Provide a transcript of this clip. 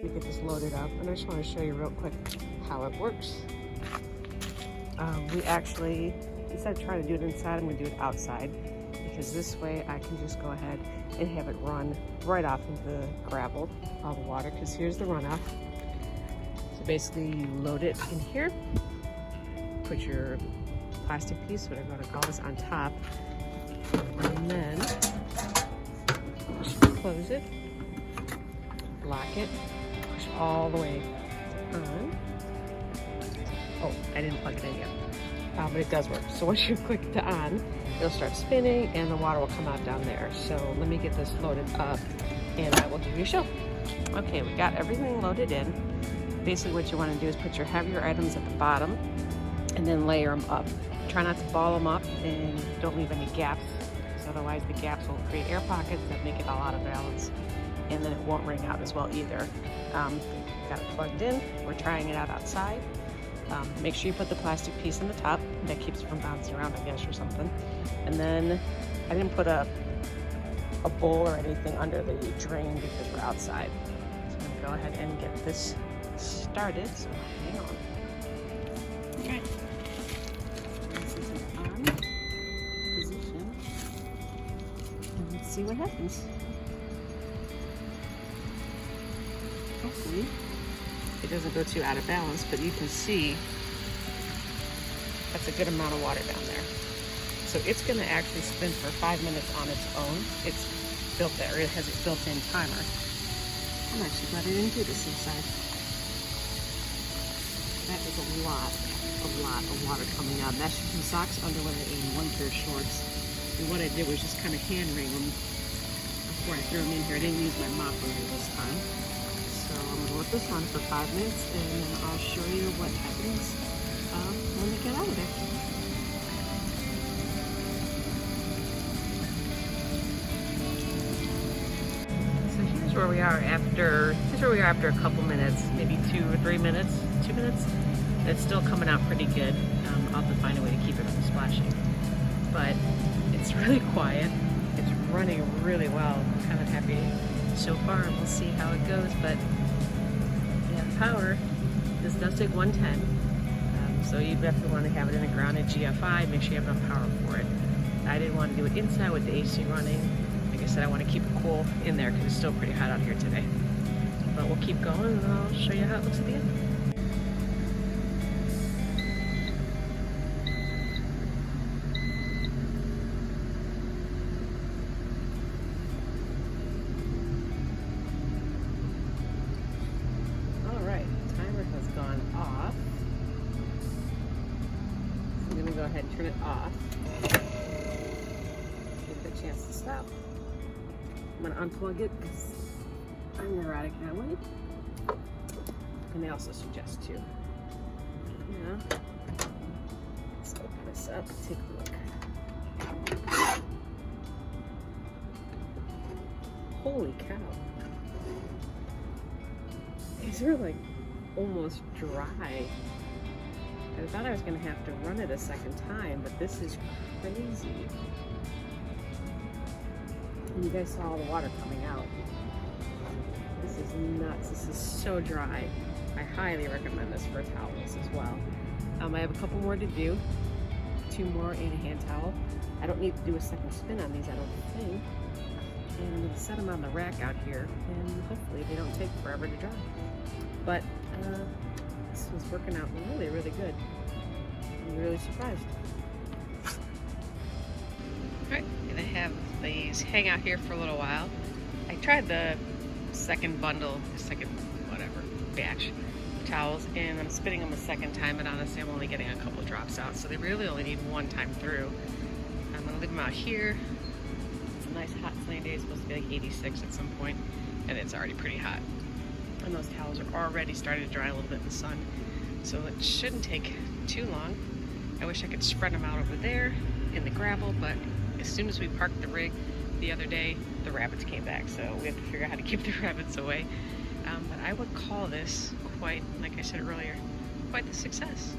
me get this loaded up, and I just want to show you real quick how it works. We actually, instead of trying to do it inside, I'm going to do it outside, because this way I can just go ahead and have it run right off into the gravel, all the water, because here's the runoff. So basically you load it in here, put your plastic piece, whatever you want to call this, on top, and then close it, lock it, push all the way on. Oh, I didn't plug it in yet, but it does work. So once you click the on, it'll start spinning and the water will come out down there. So let me get this loaded up and I will give you a show. Okay, we got everything loaded in. Basically what you want to do is put your heavier items at the bottom and then layer them up. Try not to ball them up and don't leave any gaps, because otherwise the gaps will create air pockets that make it all out of balance, and then it won't ring out as well either. Got it plugged in. We're trying it out outside. Make sure you put the plastic piece in the top. That keeps it from bouncing around, I guess, or something. And then I didn't put a bowl or anything under the drain because we're outside. So I'm gonna go ahead and get this started. So hang on. Okay. This is an on position. And let's see what happens. Hopefully it doesn't go too out of balance, but you can see that's a good amount of water down there. So it's going to actually spin for 5 minutes on its own. It's built there. It has its built-in timer. I'm actually glad I didn't do this inside. That is a lot of water coming out. That's from socks, underwear, and one pair of shorts. And what I did was just kind of hand wring them before I threw them in here. I didn't use my mop wringer this time. So I'm going to let this run for 5 minutes, and then I'll show you what happens when we get out of there. So here's where we are after a couple minutes, maybe 2 or 3 minutes, 2 minutes. It's still coming out pretty good. I'll have to find a way to keep it from splashing. But it's really quiet. It's running really well. I'm kind of happy so far, and we'll see how it goes. But yeah, power, this does take 110. So you definitely want to have it in a grounded GFI. Make sure you have enough power for it. I didn't want to do it inside with the AC running. Like I said, I want to keep it cool in there because it's still pretty hot out here today. But we'll keep going, and I'll show you how it looks at the end. Go ahead and turn it off. Give it a chance to stop. I'm going to unplug it because I'm neurotic that way. And they also suggest to, let's open this up and take a look. Holy cow. These are like almost dry. I thought I was going to have to run it a second time, but this is crazy. And you guys saw all the water coming out. This is nuts. This is so dry. I highly recommend this for towels as well. I have a couple more to do. 2 more and a hand towel. I don't need to do a second spin on these, I don't think. And I'm going to set them on the rack out here, and hopefully they don't take forever to dry. But this was working out really, really good. I'm really surprised. Alright, I'm gonna have these hang out here for a little while. I tried the second bundle, the second whatever batch of towels, and I'm spinning them a second time, and honestly I'm only getting a couple of drops out, so they really only need one time through. I'm gonna leave them out here. It's a nice hot sunny day. It's supposed to be like 86 at some point, and it's already pretty hot. And those towels are already starting to dry a little bit in the sun, so it shouldn't take too long. I wish I could spread them out over there in the gravel, but as soon as we parked the rig the other day, the rabbits came back, so we have to figure out how to keep the rabbits away. But I would call this quite, like I said earlier, quite the success.